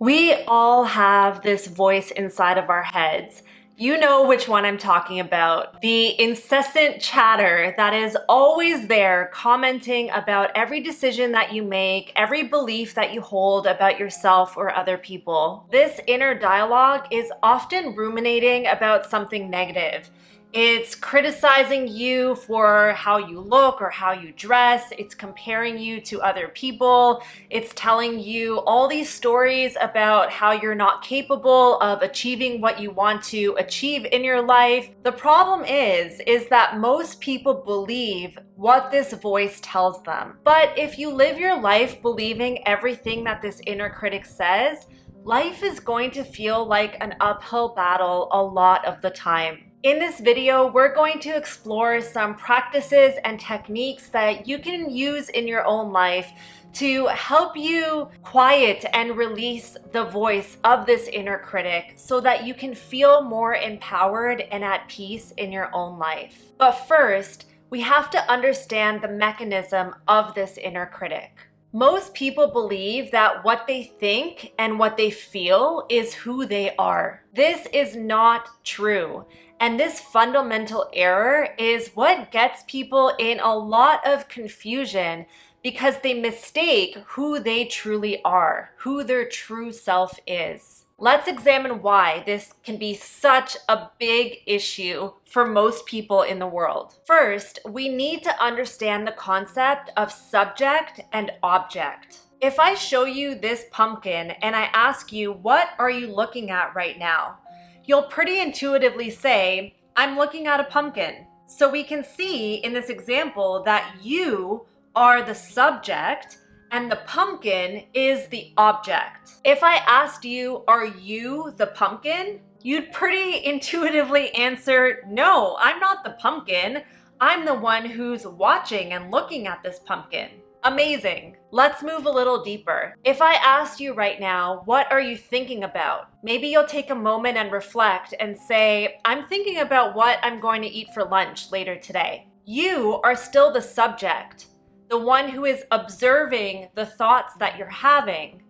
We all have this voice inside of our heads. You know which one I'm talking about. The incessant chatter that is always there, commenting about every decision that you make, every belief that you hold about yourself or other people. This inner dialogue is often ruminating about something negative. It's criticizing you for how you look or how you dress. It's comparing you to other people. It's telling you all these stories about how you're not capable of achieving what you want to achieve in your life. The problem is that most people believe what this voice tells them. But if you live your life believing everything that this inner critic says, life is going to feel like an uphill battle a lot of the time. In this video, we're going to explore some practices and techniques that you can use in your own life to help you quiet and release the voice of this inner critic so that you can feel more empowered and at peace in your own life. But first, we have to understand the mechanism of this inner critic. Most people believe that what they think and what they feel is who they are. This is not true. And this fundamental error is what gets people in a lot of confusion because they mistake who they truly are, who their true self is. Let's examine why this can be such a big issue for most people in the world. First, we need to understand the concept of subject and object. If I show you this pumpkin and I ask you, what are you looking at right now? You'll pretty intuitively say, I'm looking at a pumpkin. So we can see in this example that you are the subject and the pumpkin is the object. If I asked you, are you the pumpkin? You'd pretty intuitively answer, no, I'm not the pumpkin. I'm the one who's watching and looking at this pumpkin. Amazing. Let's move a little deeper. If I asked you right now, what are you thinking about? Maybe you'll take a moment and reflect and say, I'm thinking about what I'm going to eat for lunch later today. You are still the subject, the one who is observing the thoughts that you're having.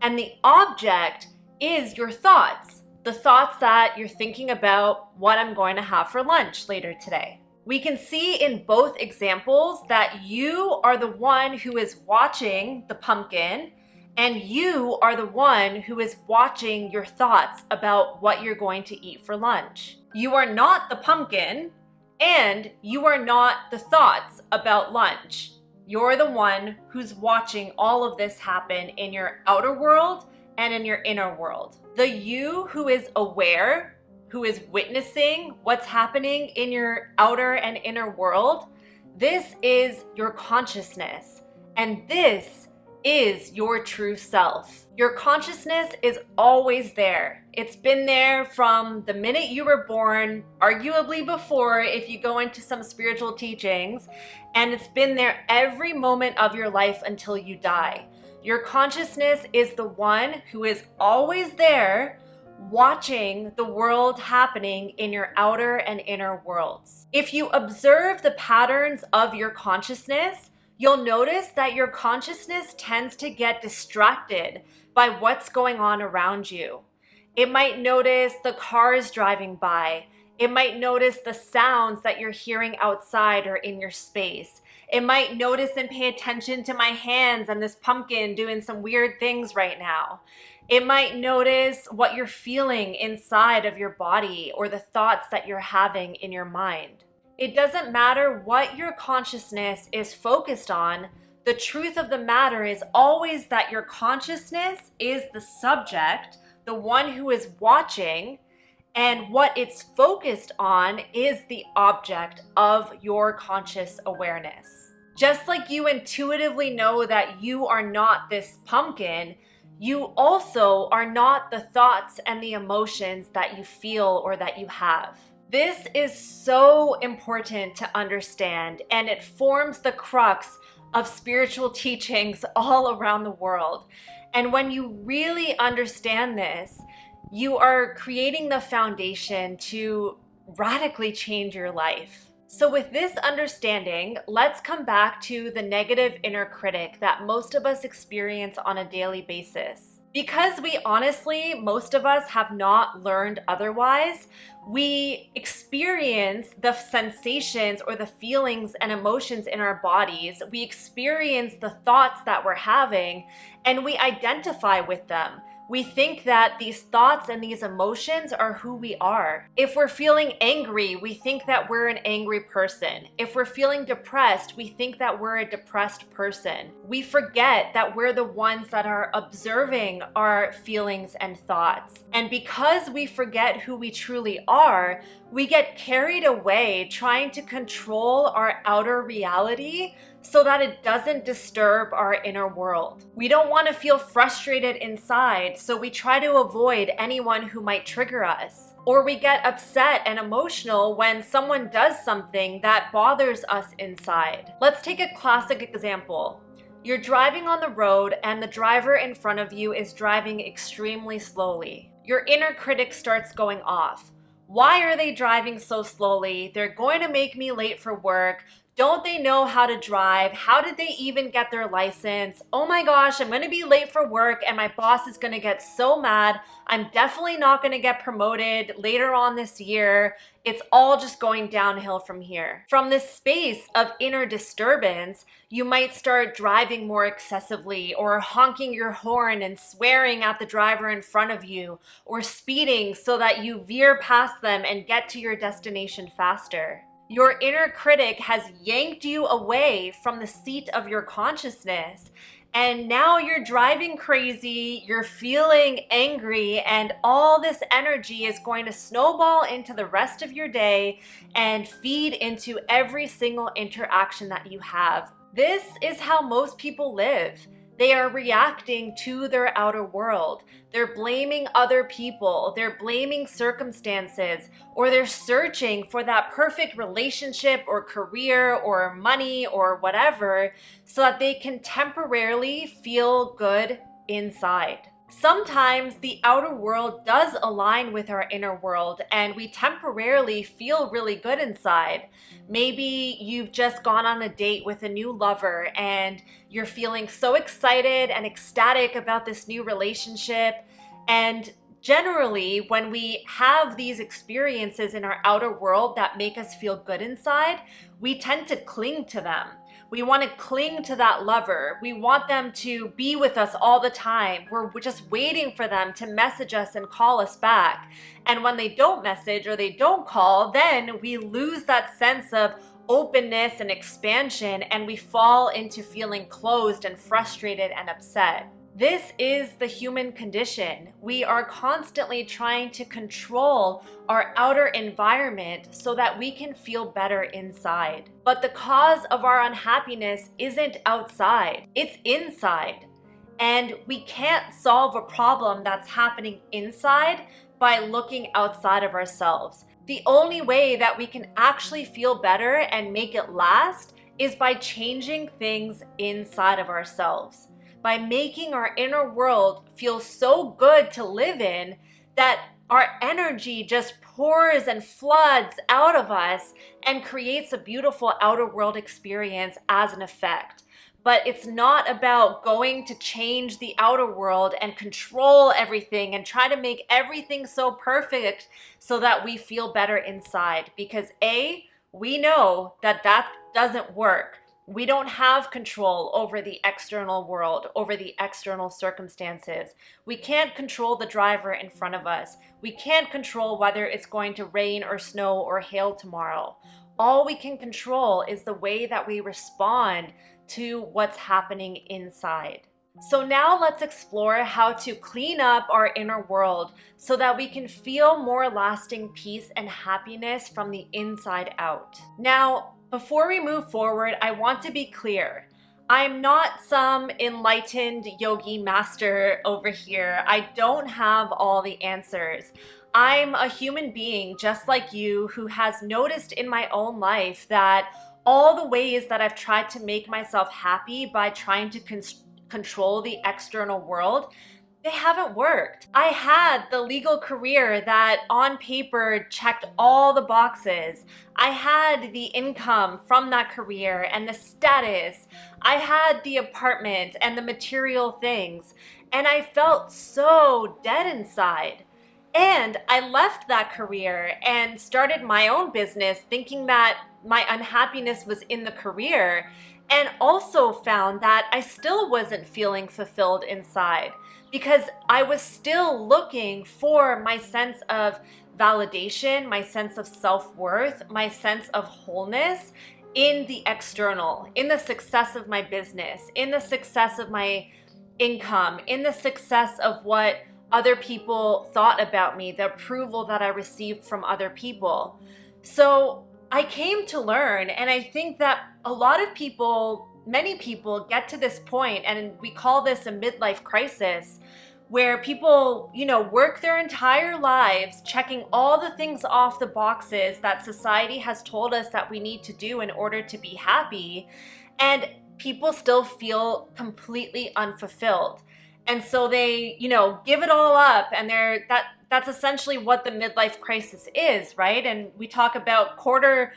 And the object is your thoughts, the thoughts that you're thinking about what I'm going to have for lunch later today. We can see in both examples that you are the one who is watching the pumpkin and you are the one who is watching your thoughts about what you're going to eat for lunch. You are not the pumpkin and you are not the thoughts about lunch. You're the one who's watching all of this happen in your outer world and in your inner world. The you who is aware, who is witnessing what's happening in your outer and inner world, this is your consciousness. And this is your true self. Your consciousness is always there. It's been there from the minute you were born, arguably before if you go into some spiritual teachings, and it's been there every moment of your life until you die. Your consciousness is the one who is always there, watching the world happening in your outer and inner worlds. If you observe the patterns of your consciousness, you'll notice that your consciousness tends to get distracted by what's going on around you. It might notice the cars driving by. It might notice the sounds that you're hearing outside or in your space. It might notice and pay attention to my hands and this pumpkin doing some weird things right now. It might notice what you're feeling inside of your body or the thoughts that you're having in your mind. It doesn't matter what your consciousness is focused on. The truth of the matter is always that your consciousness is the subject, the one who is watching, and what it's focused on is the object of your conscious awareness. Just like you intuitively know that you are not this pumpkin, you also are not the thoughts and the emotions that you feel or that you have. This is so important to understand, and it forms the crux of spiritual teachings all around the world. And when you really understand this, you are creating the foundation to radically change your life. So with this understanding, let's come back to the negative inner critic that most of us experience on a daily basis. Because we honestly, most of us have not learned otherwise, we experience the sensations or the feelings and emotions in our bodies. We experience the thoughts that we're having, and we identify with them. We think that these thoughts and these emotions are who we are. If we're feeling angry, we think that we're an angry person. If we're feeling depressed, we think that we're a depressed person. We forget that we're the ones that are observing our feelings and thoughts. And because we forget who we truly are, we get carried away trying to control our outer reality so that it doesn't disturb our inner world. We don't want to feel frustrated inside, so we try to avoid anyone who might trigger us. Or we get upset and emotional when someone does something that bothers us inside. Let's take a classic example. You're driving on the road and the driver in front of you is driving extremely slowly. Your inner critic starts going off. Why are they driving so slowly? They're going to make me late for work. Don't they know how to drive? How did they even get their license? Oh my gosh, I'm going to be late for work and my boss is going to get so mad. I'm definitely not going to get promoted later on this year. It's all just going downhill from here. From this space of inner disturbance, you might start driving more excessively or honking your horn and swearing at the driver in front of you or speeding so that you veer past them and get to your destination faster. Your inner critic has yanked you away from the seat of your consciousness, and now you're driving crazy, you're feeling angry, and all this energy is going to snowball into the rest of your day and feed into every single interaction that you have. This is how most people live. They are reacting to their outer world. They're blaming other people, they're blaming circumstances, or they're searching for that perfect relationship or career or money or whatever so that they can temporarily feel good inside. Sometimes the outer world does align with our inner world and we temporarily feel really good inside. Maybe you've just gone on a date with a new lover and you're feeling so excited and ecstatic about this new relationship. And generally, when we have these experiences in our outer world that make us feel good inside, we tend to cling to them. We want to cling to that lover. We want them to be with us all the time. We're just waiting for them to message us and call us back. And when they don't message or they don't call, then we lose that sense of openness and expansion and we fall into feeling closed and frustrated and upset. This is the human condition. We are constantly trying to control our outer environment so that we can feel better inside. But the cause of our unhappiness isn't outside, it's inside. And we can't solve a problem that's happening inside by looking outside of ourselves. The only way that we can actually feel better and make it last is by changing things inside of ourselves. By making our inner world feel so good to live in that our energy just pours and floods out of us and creates a beautiful outer world experience as an effect. But it's not about going to change the outer world and control everything and try to make everything so perfect so that we feel better inside. Because A, we know that that doesn't work. We don't have control over the external world, over the external circumstances. We can't control the driver in front of us. We can't control whether it's going to rain or snow or hail tomorrow. All we can control is the way that we respond to what's happening inside. So now let's explore how to clean up our inner world so that we can feel more lasting peace and happiness from the inside out. Now, before we move forward, I want to be clear. I'm not some enlightened yogi master over here. I don't have all the answers. I'm a human being just like you who has noticed in my own life that all the ways that I've tried to make myself happy by trying to control the external world, they haven't worked. I had the legal career that on paper checked all the boxes. I had the income from that career and the status. I had the apartment and the material things. and I felt so dead inside. And I left that career and started my own business thinking that my unhappiness was in the career, and also found that I still wasn't feeling fulfilled inside because I was still looking for my sense of validation, my sense of self-worth, my sense of wholeness in the external, in the success of my business, in the success of my income, in the success of what other people thought about me, the approval that I received from other people. So I came to learn, and I think that a lot of people, many people get to this point, and we call this a midlife crisis, where people, work their entire lives checking all the things off the boxes that society has told us that we need to do in order to be happy, and people still feel completely unfulfilled. And so they, give it all up, and that's essentially what the midlife crisis is, right? And we talk about quarter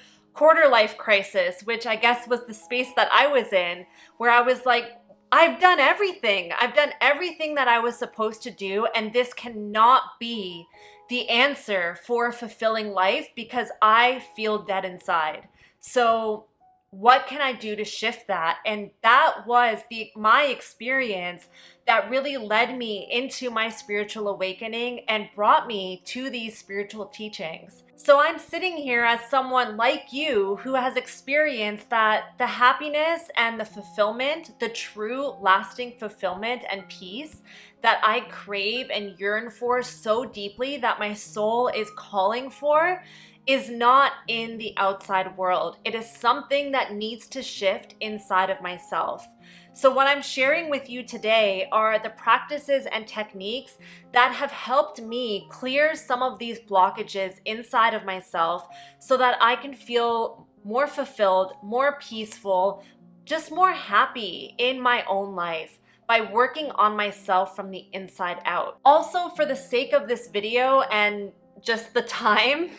life crisis, which I guess was the space that I was in, where I was like, I've done everything. I've done everything that I was supposed to do, and this cannot be the answer for a fulfilling life because I feel dead inside. So what can I do to shift that? And that was my experience that really led me into my spiritual awakening and brought me to these spiritual teachings. So I'm sitting here as someone like you who has experienced that the happiness and the fulfillment, the true lasting fulfillment and peace that I crave and yearn for so deeply, that my soul is calling for, is not in the outside world. It is something that needs to shift inside of myself. So what I'm sharing with you today are the practices and techniques that have helped me clear some of these blockages inside of myself so that I can feel more fulfilled, more peaceful, just more happy in my own life by working on myself from the inside out. Also, for the sake of this video and just the time,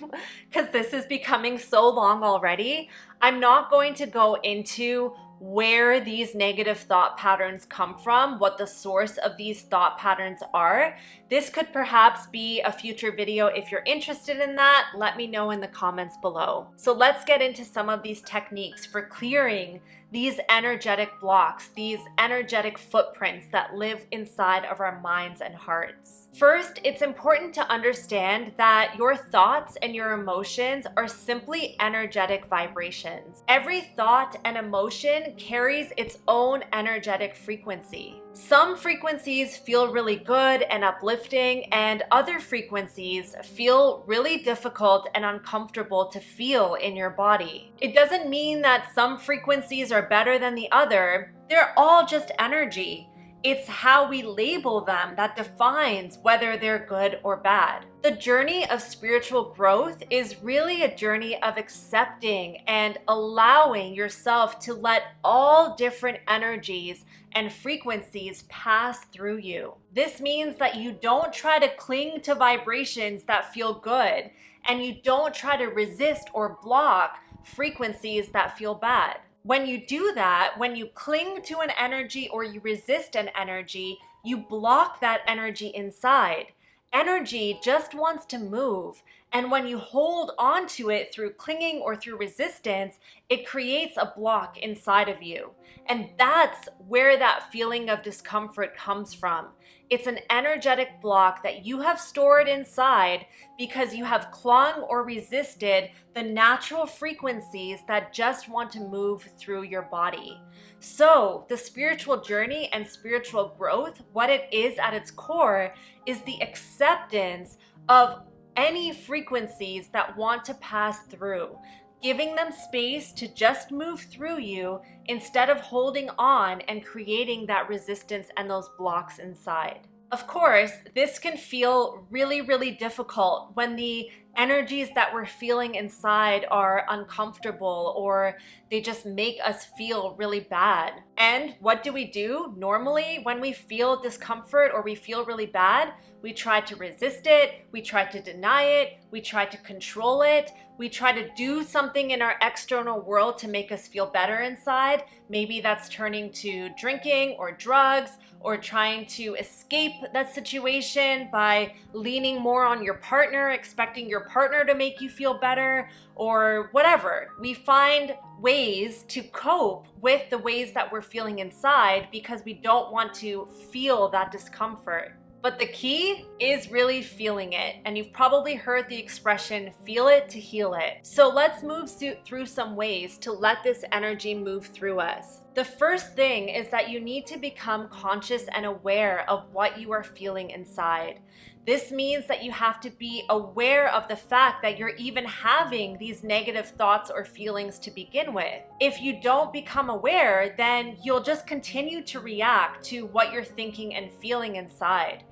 because this is becoming so long already, I'm not going to go into where these negative thought patterns come from, what the source of these thought patterns are. This could perhaps be a future video. If you're interested in that, let me know in the comments below. So let's get into some of these techniques for clearing these energetic blocks, these energetic footprints that live inside of our minds and hearts. First, it's important to understand that your thoughts and your emotions are simply energetic vibrations. Every thought and emotion carries its own energetic frequency. Some frequencies feel really good and uplifting, and other frequencies feel really difficult and uncomfortable to feel in your body. It doesn't mean that some frequencies are better than the other. They're all just energy. It's how we label them that defines whether they're good or bad. The journey of spiritual growth is really a journey of accepting and allowing yourself to let all different energies and frequencies pass through you. This means that you don't try to cling to vibrations that feel good, and you don't try to resist or block frequencies that feel bad. When you do that, when you cling to an energy or you resist an energy, you block that energy inside. Energy just wants to move, and when you hold on to it through clinging or through resistance, it creates a block inside of you. And that's where that feeling of discomfort comes from. It's an energetic block that you have stored inside because you have clung or resisted the natural frequencies that just want to move through your body. So the spiritual journey and spiritual growth, what it is at its core, is the acceptance of any frequencies that want to pass through, giving them space to just move through you instead of holding on and creating that resistance and those blocks inside. Of course, this can feel really, really difficult when the energies that we're feeling inside are uncomfortable or they just make us feel really bad. And what do? Normally, when we feel discomfort or we feel really bad, we try to resist it, we try to deny it, we try to control it, we try to do something in our external world to make us feel better inside. Maybe that's turning to drinking or drugs or trying to escape that situation by leaning more on your partner, expecting your partner to make you feel better or whatever. We find ways to cope with the ways that we're feeling inside because we don't want to feel that discomfort. But the key is really feeling it. And you've probably heard the expression, feel it to heal it. So let's move through some ways to let this energy move through us. The first thing is that you need to become conscious and aware of what you are feeling inside. This means that you have to be aware of the fact that you're even having these negative thoughts or feelings to begin with. If you don't become aware, then you'll just continue to react to what you're thinking and feeling inside.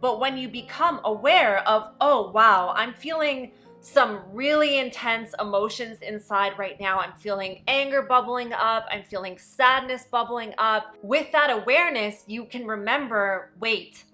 But when you become aware of, oh wow, I'm feeling some really intense emotions inside right now. I'm feeling anger bubbling up. I'm feeling sadness bubbling up. With that awareness, you can remember, wait,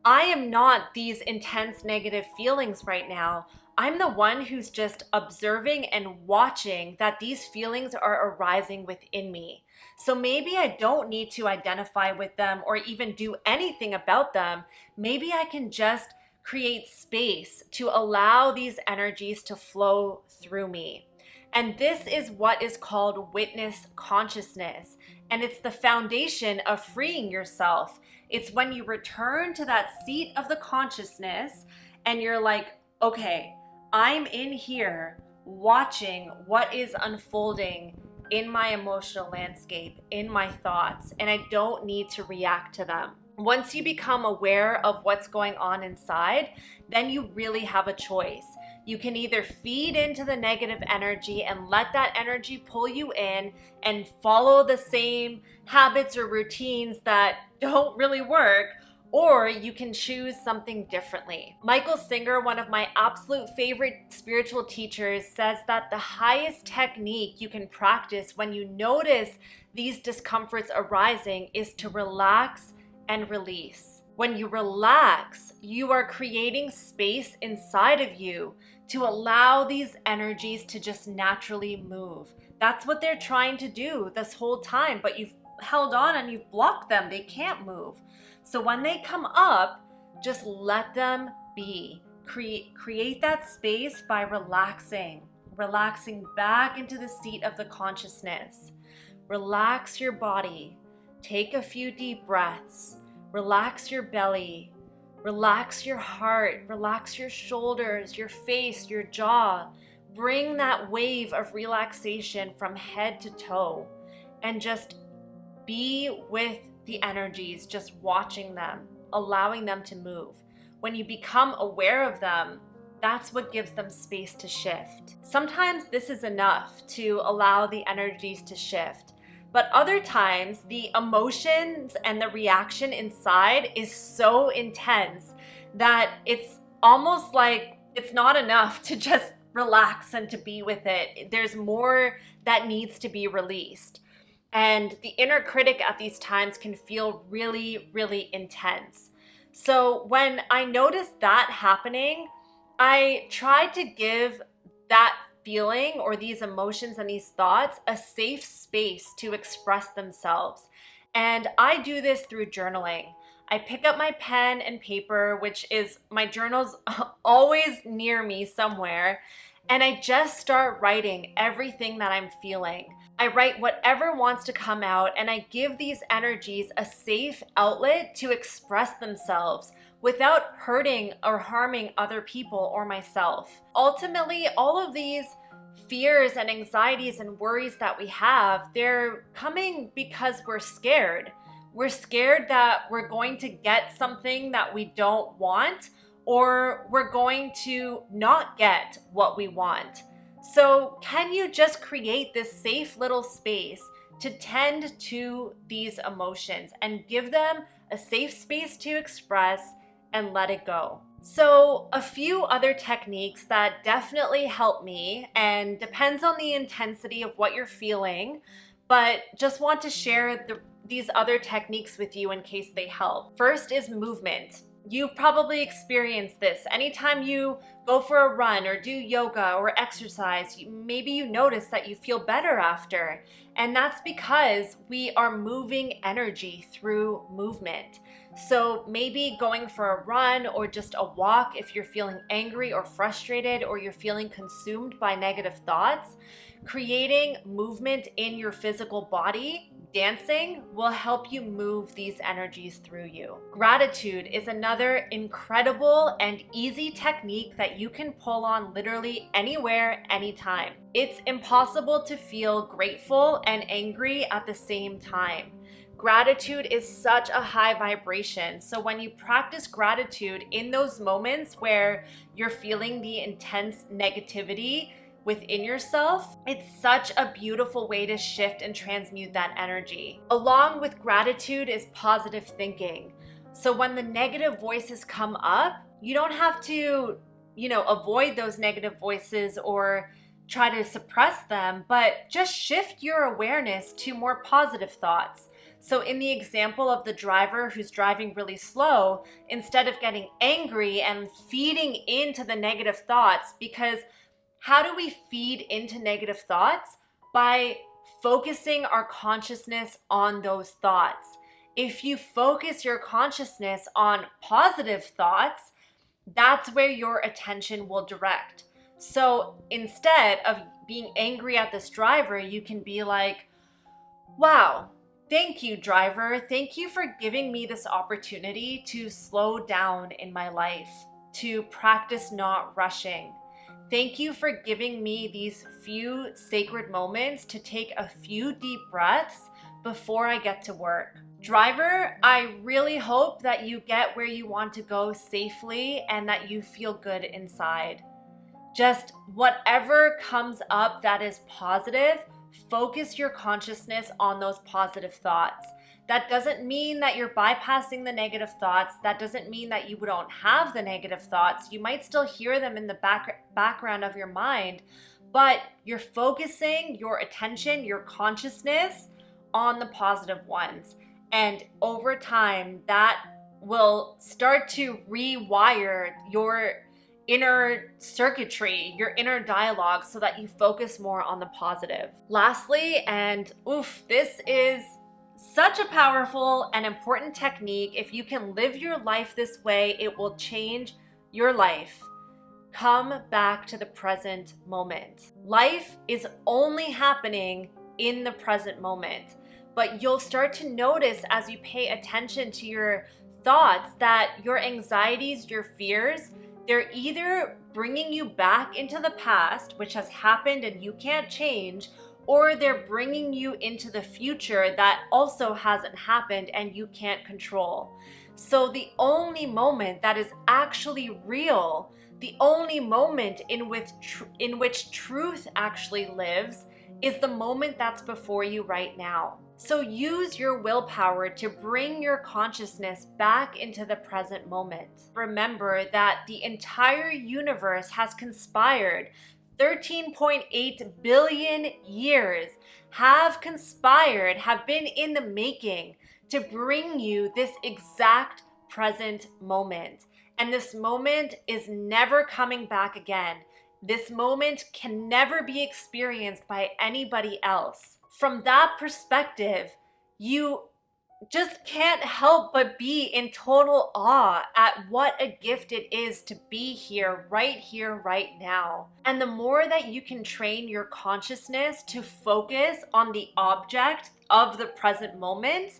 I am not these intense negative feelings right now. I'm the one who's just observing and watching that these feelings are arising within me. So maybe I don't need to identify with them or even do anything about them. Maybe I can just create space to allow these energies to flow through me. And this is what is called witness consciousness. And it's the foundation of freeing yourself. It's when you return to that seat of the consciousness and you're like, okay, I'm in here watching what is unfolding in my emotional landscape, in my thoughts, and I don't need to react to them. Once you become aware of what's going on inside, then you really have a choice. You can either feed into the negative energy and let that energy pull you in and follow the same habits or routines that don't really work, or you can choose something differently. Michael Singer, one of my absolute favorite spiritual teachers, says that the highest technique you can practice when you notice these discomforts arising is to relax and release. When you relax, you are creating space inside of you to allow these energies to just naturally move. That's what they're trying to do this whole time, but you've held on and you've blocked them. They can't move. So when they come up, just let them be. Create that space by relaxing back into the seat of the consciousness. Relax your body. Take a few deep breaths. Relax your belly. Relax your heart. Relax your shoulders, your face, your jaw. Bring that wave of relaxation from head to toe and just be with the energies, just watching them, allowing them to move. When you become aware of them, that's what gives them space to shift. Sometimes this is enough to allow the energies to shift, but other times the emotions and the reaction inside is so intense that it's almost like it's not enough to just relax and to be with it. There's more that needs to be released. And the inner critic at these times can feel really, really intense. So when I noticed that happening, I tried to give that feeling or these emotions and these thoughts a safe space to express themselves. And I do this through journaling. I pick up my pen and paper, which is my journal's always near me somewhere, and I just start writing everything that I'm feeling. I write whatever wants to come out, and I give these energies a safe outlet to express themselves without hurting or harming other people or myself. Ultimately, all of these fears and anxieties and worries that we have, they're coming because we're scared. We're scared that we're going to get something that we don't want, or we're going to not get what we want. So can you just create this safe little space to tend to these emotions and give them a safe space to express and let it go. So a few other techniques that definitely help me, and depends on the intensity of what you're feeling, but just want to share these other techniques with you in case they help. First is movement. You've probably experienced this. Anytime you go for a run or do yoga or exercise, maybe you notice that you feel better after. And that's because we are moving energy through movement. So maybe going for a run or just a walk if you're feeling angry or frustrated or you're feeling consumed by negative thoughts, creating movement in your physical body, dancing, will help you move these energies through you. Gratitude is another incredible and easy technique that you can pull on literally anywhere, anytime. It's impossible to feel grateful and angry at the same time. Gratitude is such a high vibration. So when you practice gratitude in those moments where you're feeling the intense negativity within yourself, it's such a beautiful way to shift and transmute that energy. Along with gratitude is positive thinking. So when the negative voices come up, you don't have to, avoid those negative voices or try to suppress them, but just shift your awareness to more positive thoughts. So in the example of the driver who's driving really slow, instead of getting angry and feeding into the negative thoughts, because how do we feed into negative thoughts? By focusing our consciousness on those thoughts. If you focus your consciousness on positive thoughts, that's where your attention will direct. So instead of being angry at this driver, you can be like, wow, thank you, driver. Thank you for giving me this opportunity to slow down in my life, to practice not rushing. Thank you for giving me these few sacred moments to take a few deep breaths before I get to work. Driver, I really hope that you get where you want to go safely and that you feel good inside. Just whatever comes up that is positive, focus your consciousness on those positive thoughts. That doesn't mean that you're bypassing the negative thoughts. That doesn't mean that you don't have the negative thoughts. You might still hear them in the background of your mind, but you're focusing your attention, your consciousness on the positive ones. And over time, that will start to rewire your inner circuitry, your inner dialogue, so that you focus more on the positive. Lastly, and this is such a powerful and important technique. If you can live your life this way, it will change your life. Come back to the present moment. Life is only happening in the present moment, but you'll start to notice as you pay attention to your thoughts that your anxieties, your fears, they're either bringing you back into the past, which has happened and you can't change, or they're bringing you into the future that also hasn't happened and you can't control. So the only moment that is actually real, the only moment in which truth actually lives, is the moment that's before you right now. So use your willpower to bring your consciousness back into the present moment. Remember that the entire universe has conspired. 13.8 billion years have conspired, have been in the making to bring you this exact present moment. And this moment is never coming back again. This moment can never be experienced by anybody else. From that perspective, you just can't help but be in total awe at what a gift it is to be here, right now. And the more that you can train your consciousness to focus on the object of the present moment,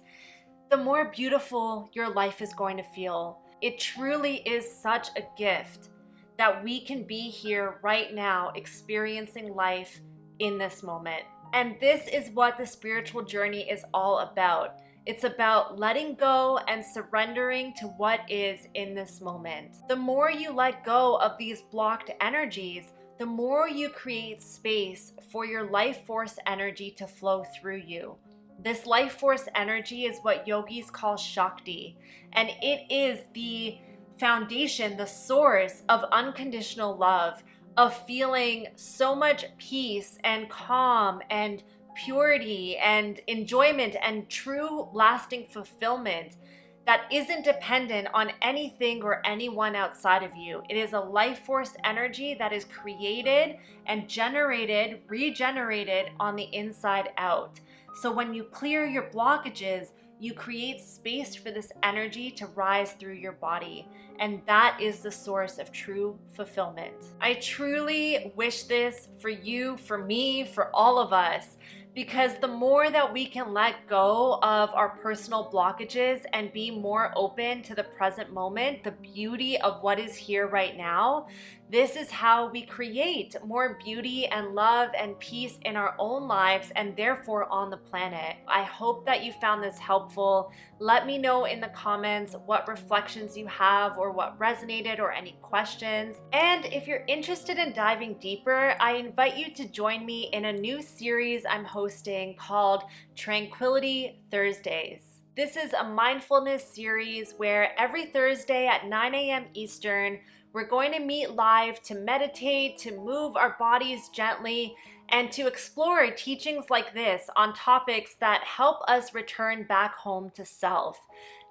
the more beautiful your life is going to feel. It truly is such a gift that we can be here right now experiencing life in this moment. And this is what the spiritual journey is all about. It's about letting go and surrendering to what is in this moment. The more you let go of these blocked energies, the more you create space for your life force energy to flow through you. This life force energy is what yogis call shakti, and it is the foundation, the source of unconditional love, of feeling so much peace and calm and purity and enjoyment and true lasting fulfillment that isn't dependent on anything or anyone outside of you. It is a life force energy that is created and generated, regenerated on the inside out. So when you clear your blockages, you create space for this energy to rise through your body. And that is the source of true fulfillment. I truly wish this for you, for me, for all of us. Because the more that we can let go of our personal blockages and be more open to the present moment, the beauty of what is here right now, this is how we create more beauty and love and peace in our own lives and therefore on the planet. I hope that you found this helpful. Let me know in the comments what reflections you have or what resonated or any questions. And if you're interested in diving deeper, I invite you to join me in a new series I'm hosting called Tranquility Thursdays. This is a mindfulness series where every Thursday at 9 a.m. Eastern, we're going to meet live to meditate, to move our bodies gently, and to explore teachings like this on topics that help us return back home to self.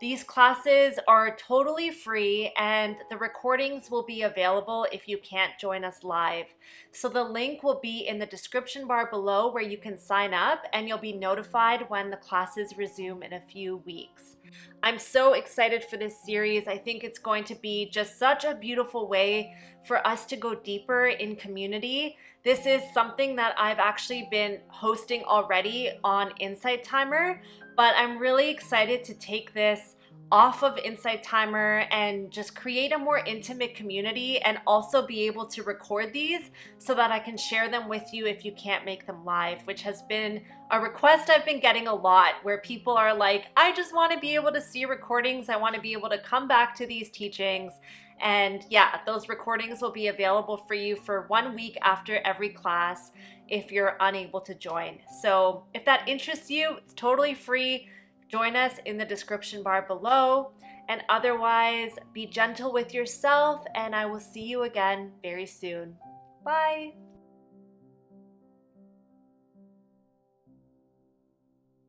These classes are totally free and the recordings will be available if you can't join us live. So the link will be in the description bar below where you can sign up and you'll be notified when the classes resume in a few weeks. I'm so excited for this series. I think it's going to be just such a beautiful way for us to go deeper in community. This is something that I've actually been hosting already on Insight Timer, but I'm really excited to take this off of Insight Timer and just create a more intimate community and also be able to record these so that I can share them with you if you can't make them live, which has been a request I've been getting a lot where people are like, I just want to be able to see recordings. I want to be able to come back to these teachings. And yeah, those recordings will be available for you for 1 week after every class if you're unable to join. So if that interests you, it's totally free. Join us in the description bar below. And otherwise, be gentle with yourself, and I will see you again very soon. Bye.